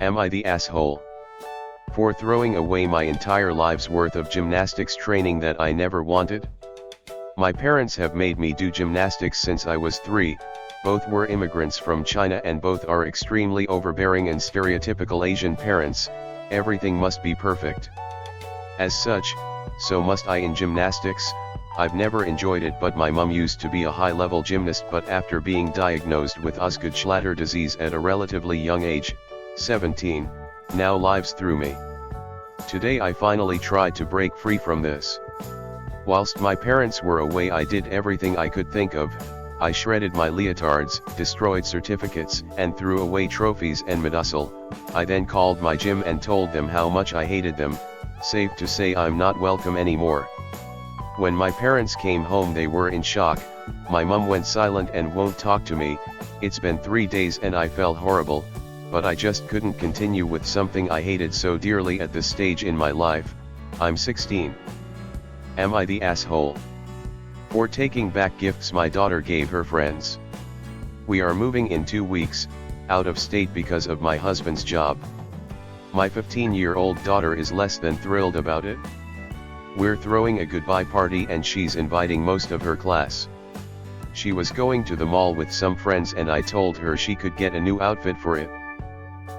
Am I the asshole? For throwing away my entire life's worth of gymnastics training that I never wanted? My parents have made me do gymnastics since I was 3, both were immigrants from China and both are extremely overbearing and stereotypical Asian parents. Everything must be perfect. As such, so must I in gymnastics. I've never enjoyed it, but my mum used to be a high-level gymnast, but after being diagnosed with Osgood-Schlatter disease at a relatively young age, 17, now lives through me. Today I finally tried to break free from this. Whilst my parents were away, I did everything I could think of. I shredded my leotards, destroyed certificates, and threw away trophies and medustle. I then called my gym and told them how much I hated them. Safe to say I'm not welcome anymore. When my parents came home, they were in shock. My mum went silent and won't talk to me. It's been 3 days and I felt horrible, but I just couldn't continue with something I hated so dearly at this stage in my life. I'm 16. Am I the asshole? For taking back gifts my daughter gave her friends. We are moving in 2 weeks, out of state because of my husband's job. My 15-year-old daughter is less than thrilled about it. We're throwing a goodbye party and she's inviting most of her class. She was going to the mall with some friends and I told her she could get a new outfit for it.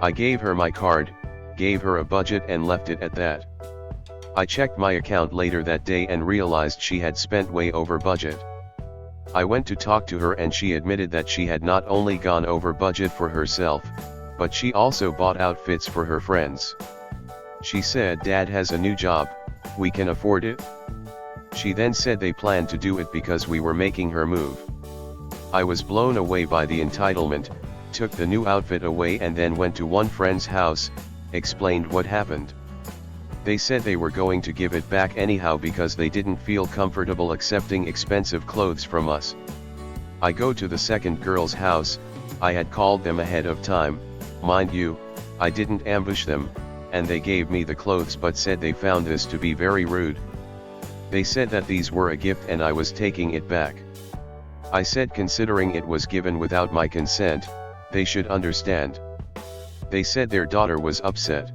I gave her my card, gave her a budget and left it at that. I checked my account later that day and realized she had spent way over budget. I went to talk to her and she admitted that she had not only gone over budget for herself, but she also bought outfits for her friends. She said, "Dad has a new job, we can afford it." She then said they planned to do it because we were making her move. I was blown away by the entitlement, took the new outfit away and then went to one friend's house, explained what happened. They said they were going to give it back anyhow because they didn't feel comfortable accepting expensive clothes from us. I go to the second girl's house. I had called them ahead of time, mind you, I didn't ambush them, and they gave me the clothes but said they found this to be very rude. They said that these were a gift and I was taking it back. I said considering it was given without my consent, they should understand. They said their daughter was upset.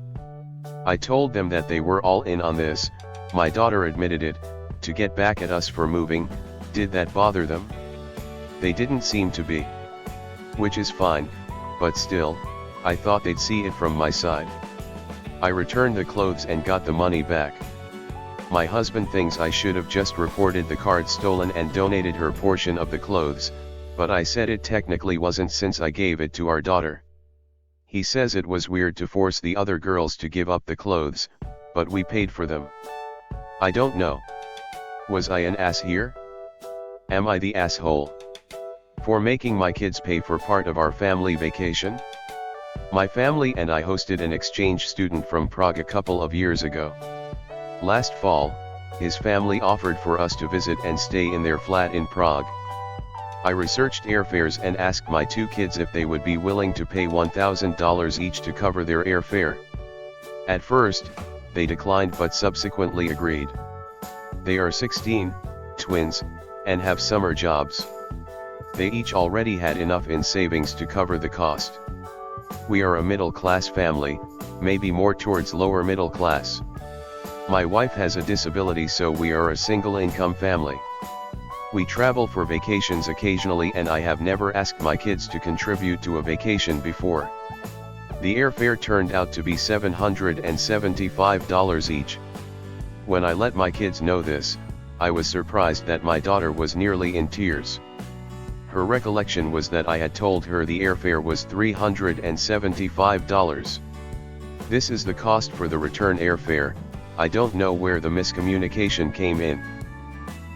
I told them that they were all in on this. My daughter admitted it, to get back at us for moving. Did that bother them? They didn't seem to be. Which is fine, but still, I thought they'd see it from my side. I returned the clothes and got the money back. My husband thinks I should have just reported the card stolen and donated her portion of the clothes, but I said it technically wasn't since I gave it to our daughter. He says it was weird to force the other girls to give up the clothes, but we paid for them. I don't know. Was I an ass here? Am I the asshole? For making my kids pay for part of our family vacation? My family and I hosted an exchange student from Prague a couple of years ago. Last fall, his family offered for us to visit and stay in their flat in Prague. I researched airfares and asked my 2 kids if they would be willing to pay $1,000 each to cover their airfare. At first, they declined but subsequently agreed. They are 16, twins, and have summer jobs. They each already had enough in savings to cover the cost. We are a middle-class family, maybe more towards lower middle class. My wife has a disability, so we are a single-income family. We travel for vacations occasionally and I have never asked my kids to contribute to a vacation before. The airfare turned out to be $775 each. When I let my kids know this, I was surprised that my daughter was nearly in tears. Her recollection was that I had told her the airfare was $375. This is the cost for the return airfare. I don't know where the miscommunication came in.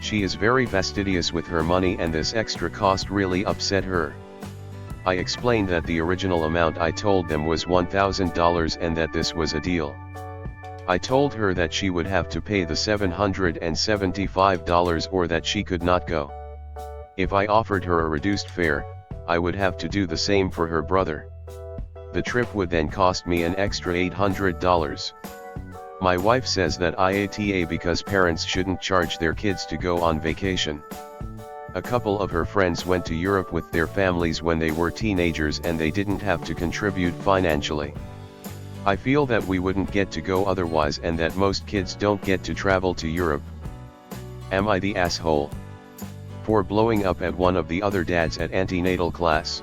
She is very fastidious with her money and this extra cost really upset her. I explained that the original amount I told them was $1,000 and that this was a deal. I told her that she would have to pay the $775 or that she could not go. If I offered her a reduced fare, I would have to do the same for her brother. The trip would then cost me an extra $800. My wife says that IATA because parents shouldn't charge their kids to go on vacation. A couple of her friends went to Europe with their families when they were teenagers and they didn't have to contribute financially. I feel that we wouldn't get to go otherwise and that most kids don't get to travel to Europe. Am I the asshole? For blowing up at one of the other dads at antenatal class.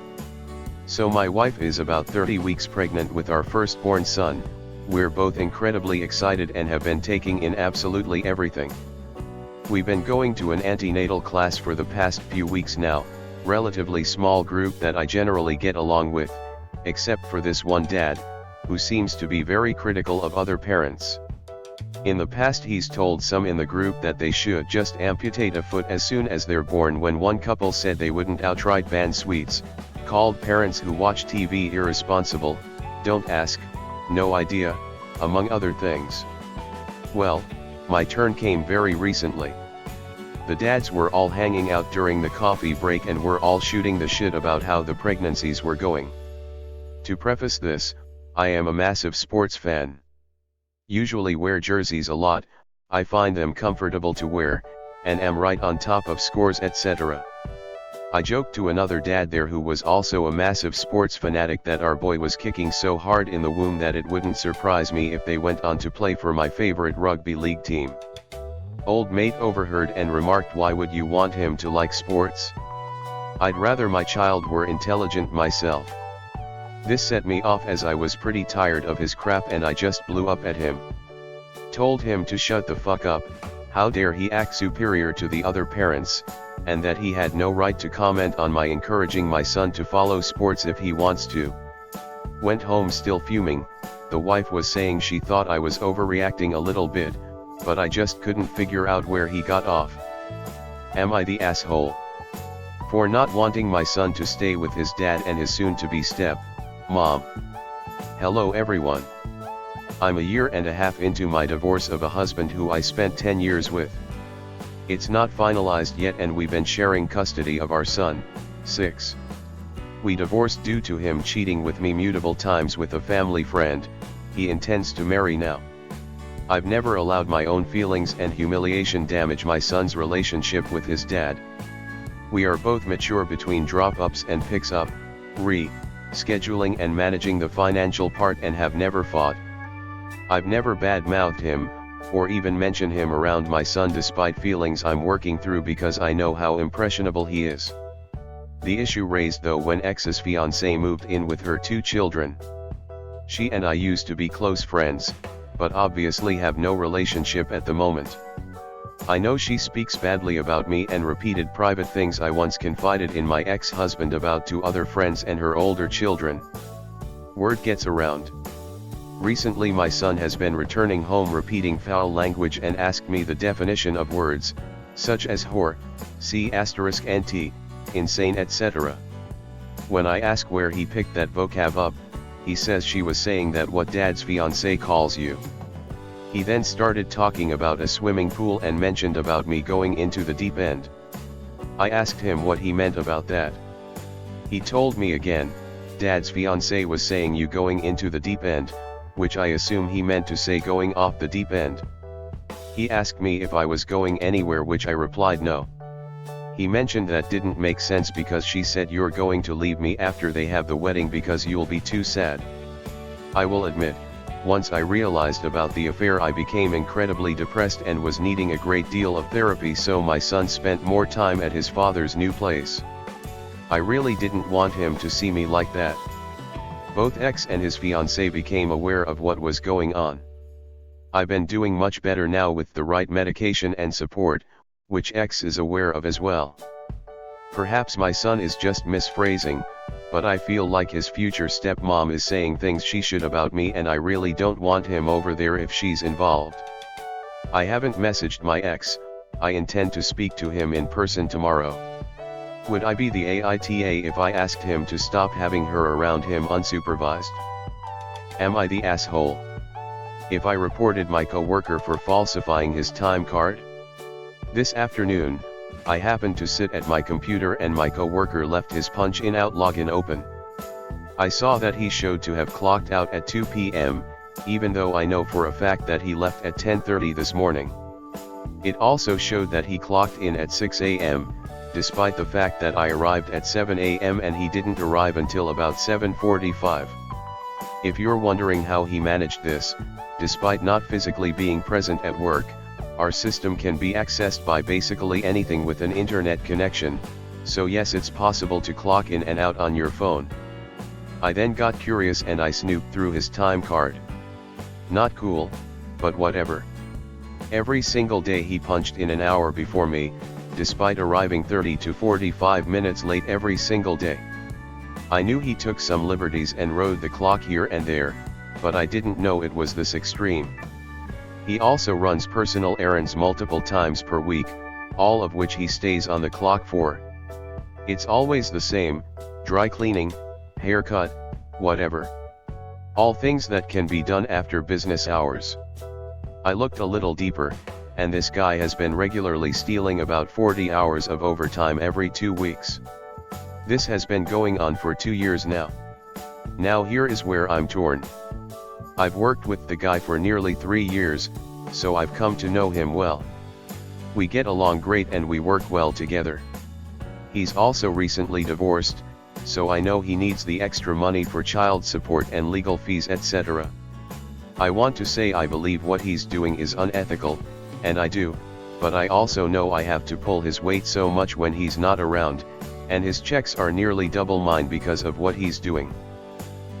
So my wife is about 30 weeks pregnant with our firstborn son. We're both incredibly excited and have been taking in absolutely everything. We've been going to an antenatal class for the past few weeks now, relatively small group that I generally get along with, except for this one dad, who seems to be very critical of other parents. In the past he's told some in the group that they should just amputate a foot as soon as they're born, when one couple said they wouldn't outright ban sweets, called parents who watch TV irresponsible, don't ask, no idea, among other things. Well, my turn came very recently. The dads were all hanging out during the coffee break and were all shooting the shit about how the pregnancies were going. To preface this, I am a massive sports fan. Usually wear jerseys a lot, I find them comfortable to wear, and am right on top of scores etc. I joked to another dad there who was also a massive sports fanatic that our boy was kicking so hard in the womb that it wouldn't surprise me if they went on to play for my favorite rugby league team. Old mate overheard and remarked, "Why would you want him to like sports? I'd rather my child were intelligent myself." This set me off as I was pretty tired of his crap and I just blew up at him. Told him to shut the fuck up, how dare he act superior to the other parents, and that he had no right to comment on my encouraging my son to follow sports if he wants to. Went home still fuming. The wife was saying she thought I was overreacting a little bit, but I just couldn't figure out where he got off. Am I the asshole? For not wanting my son to stay with his dad and his soon-to-be step-mom. Hello everyone. I'm a year and a half into my divorce of a husband who I spent 10 years with. It's not finalized yet and we've been sharing custody of our son, 6. We divorced due to him cheating with me multiple times with a family friend he intends to marry now. I've never allowed my own feelings and humiliation damage my son's relationship with his dad. We are both mature between drop-ups and picks-up, scheduling and managing the financial part and have never fought. I've never bad-mouthed him, or even mentioned him around my son despite feelings I'm working through because I know how impressionable he is. The issue raised though when ex's fiancée moved in with her 2 children. She and I used to be close friends, but obviously have no relationship at the moment. I know she speaks badly about me and repeated private things I once confided in my ex-husband about to other friends and her older children. Word gets around. Recently my son has been returning home repeating foul language and asked me the definition of words, such as whore, C***, insane etc. When I ask where he picked that vocab up, he says she was saying that what dad's fiancé calls you. He then started talking about a swimming pool and mentioned about me going into the deep end. I asked him what he meant about that. He told me again, dad's fiancé was saying you going into the deep end, which I assume he meant to say going off the deep end. He asked me if I was going anywhere, which I replied no. He mentioned that didn't make sense because she said you're going to leave me after they have the wedding because you'll be too sad. I will admit, once I realized about the affair I became incredibly depressed and was needing a great deal of therapy, so my son spent more time at his father's new place. I really didn't want him to see me like that. Both ex and his fiancée became aware of what was going on. I've been doing much better now with the right medication and support, which ex is aware of as well. Perhaps my son is just misphrasing, but I feel like his future stepmom is saying things she should about me and I really don't want him over there if she's involved. I haven't messaged my ex, I intend to speak to him in person tomorrow. Would I be the AITA if I asked him to stop having her around him unsupervised? Am I the asshole? If I reported my coworker for falsifying his time card? This afternoon, I happened to sit at my computer and my coworker left his punch-in out login open. I saw that he showed to have clocked out at 2 p.m., even though I know for a fact that he left at 10:30 this morning. It also showed that he clocked in at 6 a.m., despite the fact that I arrived at 7 a.m. and he didn't arrive until about 7:45. If you're wondering how he managed this, despite not physically being present at work, our system can be accessed by basically anything with an internet connection, so yes, it's possible to clock in and out on your phone. I then got curious and I snooped through his time card. Not cool, but whatever. Every single day he punched in an hour before me, despite arriving 30 to 45 minutes late every single day. I knew he took some liberties and rode the clock here and there, but I didn't know it was this extreme. He also runs personal errands multiple times per week, all of which he stays on the clock for. It's always the same: dry cleaning, haircut, whatever. All things that can be done after business hours. I looked a little deeper, and this guy has been regularly stealing about 40 hours of overtime every 2 weeks. This has been going on for 2 years now. Now here is where I'm torn. I've worked with the guy for nearly 3 years, so I've come to know him well. We get along great and we work well together. He's also recently divorced, so I know he needs the extra money for child support and legal fees, etc. I want to say I believe what he's doing is unethical, and I do, but I also know I have to pull his weight so much when he's not around, and his checks are nearly double mine because of what he's doing.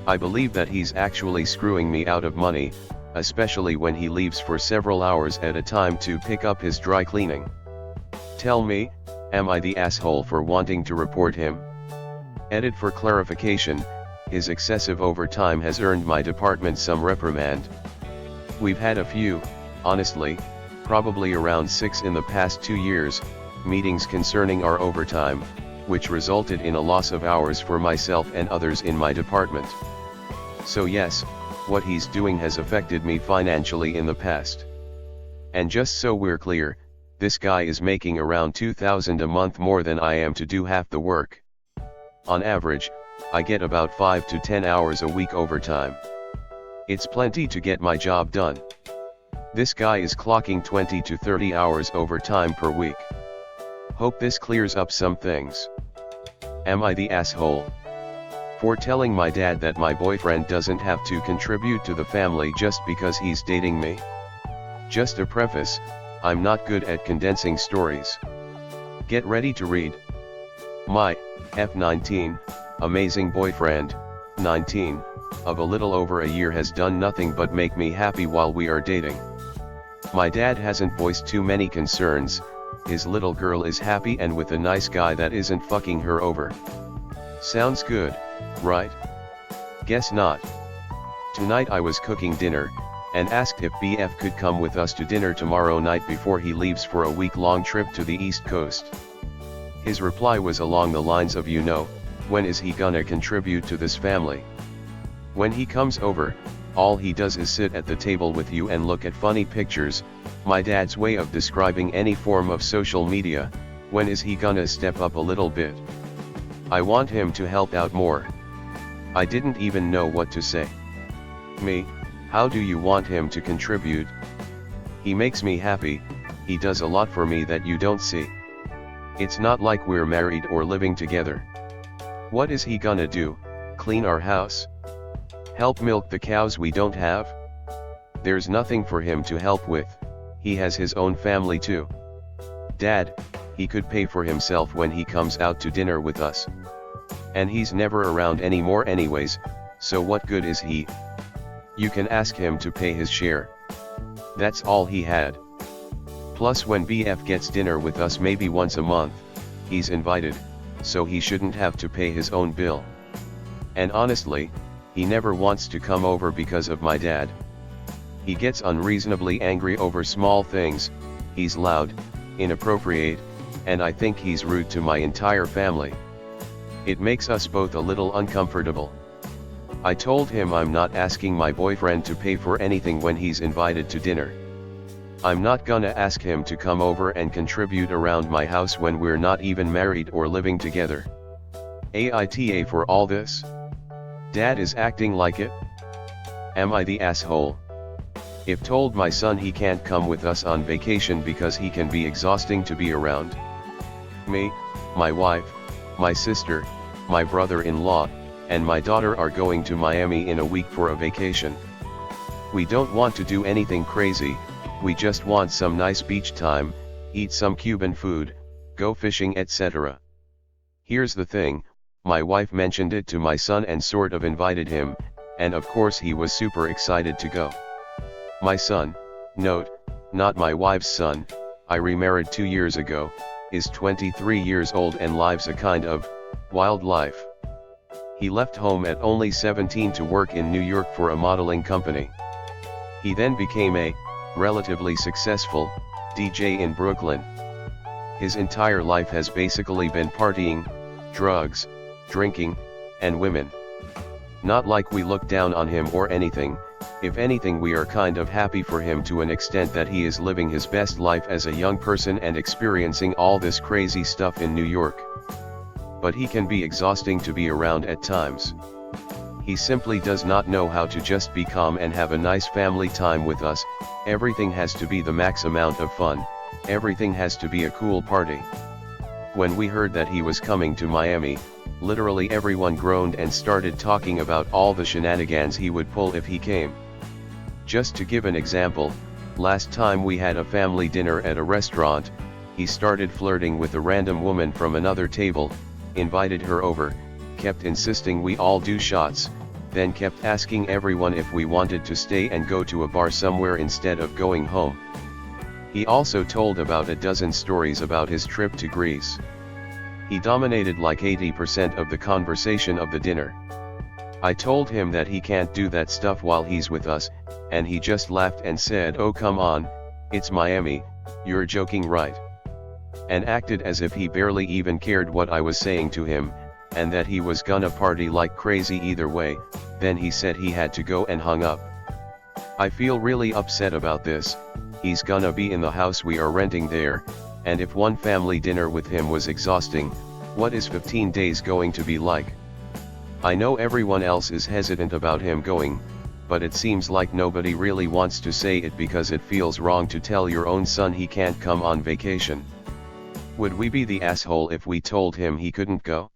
I believe that he's actually screwing me out of money, especially when he leaves for several hours at a time to pick up his dry cleaning. Tell me, am I the asshole for wanting to report him? Edit for clarification, his excessive overtime has earned my department some reprimand. We've had a few, honestly, probably around 6 in the past 2 years, meetings concerning our overtime, which resulted in a loss of hours for myself and others in my department. So yes, what he's doing has affected me financially in the past. And just so we're clear, this guy is making around $2,000 a month more than I am to do half the work. On average, I get about 5 to 10 hours a week overtime. It's plenty to get my job done. This guy is clocking 20 to 30 hours overtime per week. Hope this clears up some things. Am I the asshole for telling my dad that my boyfriend doesn't have to contribute to the family just because he's dating me? Just a preface, I'm not good at condensing stories. Get ready to read. My F19, amazing boyfriend, 19, of a little over a year has done nothing but make me happy while we are dating. My dad hasn't voiced too many concerns. His little girl is happy and with a nice guy that isn't fucking her over. Sounds good, right? Guess not. Tonight I was cooking dinner, and asked if BF could come with us to dinner tomorrow night before he leaves for a week-long trip to the East Coast. His reply was along the lines of, when is he gonna contribute to this family? When he comes over, all he does is sit at the table with you and look at funny pictures, my dad's way of describing any form of social media. When is he gonna step up a little bit? I want him to help out more. I didn't even know what to say. Me, how do you want him to contribute? He makes me happy, he does a lot for me that you don't see. It's not like we're married or living together. What is he gonna do, clean our house? Help milk the cows we don't have? There's nothing for him to help with, he has his own family too. Dad, he could pay for himself when he comes out to dinner with us. And he's never around anymore anyways, so what good is he? You can ask him to pay his share. That's all he had. Plus when BF gets dinner with us maybe once a month, he's invited, so he shouldn't have to pay his own bill. And honestly, he never wants to come over because of my dad. He gets unreasonably angry over small things, he's loud, inappropriate, and I think he's rude to my entire family. It makes us both a little uncomfortable. I told him I'm not asking my boyfriend to pay for anything when he's invited to dinner. I'm not gonna ask him to come over and contribute around my house when we're not even married or living together. AITA for all this? Dad is acting like it? Am I the asshole? If told my son he can't come with us on vacation because he can be exhausting to be around. Me, my wife, my sister, my brother-in-law, and my daughter are going to Miami in a week for a vacation. We don't want to do anything crazy, we just want some nice beach time, eat some Cuban food, go fishing, etc. Here's the thing, my wife mentioned it to my son and sort of invited him, and of course he was super excited to go. My son, note, not my wife's son, I remarried 2 years ago, is 23 years old and lives a kind of wild life. He left home at only 17 to work in New York for a modeling company. He then became a relatively successful DJ in Brooklyn. His entire life has basically been partying, drugs, drinking, and women. Not like we look down on him or anything, if anything we are kind of happy for him to an extent that he is living his best life as a young person and experiencing all this crazy stuff in New York. But he can be exhausting to be around at times. He simply does not know how to just be calm and have a nice family time with us. Everything has to be the max amount of fun, everything has to be a cool party. When we heard that he was coming to Miami, literally everyone groaned and started talking about all the shenanigans he would pull if he came. Just to give an example, last time we had a family dinner at a restaurant, he started flirting with a random woman from another table, invited her over, kept insisting we all do shots, then kept asking everyone if we wanted to stay and go to a bar somewhere instead of going home. He also told about a dozen stories about his trip to Greece. He dominated like 80% of the conversation of the dinner. I told him that he can't do that stuff while he's with us, and he just laughed and said, "Oh come on, it's Miami, you're joking right?" And acted as if he barely even cared what I was saying to him, and that he was gonna party like crazy either way. Then he said he had to go and hung up. I feel really upset about this. He's gonna be in the house we are renting there, and if one family dinner with him was exhausting, what is 15 days going to be like? I know everyone else is hesitant about him going, but it seems like nobody really wants to say it because it feels wrong to tell your own son he can't come on vacation. Would we be the asshole if we told him he couldn't go?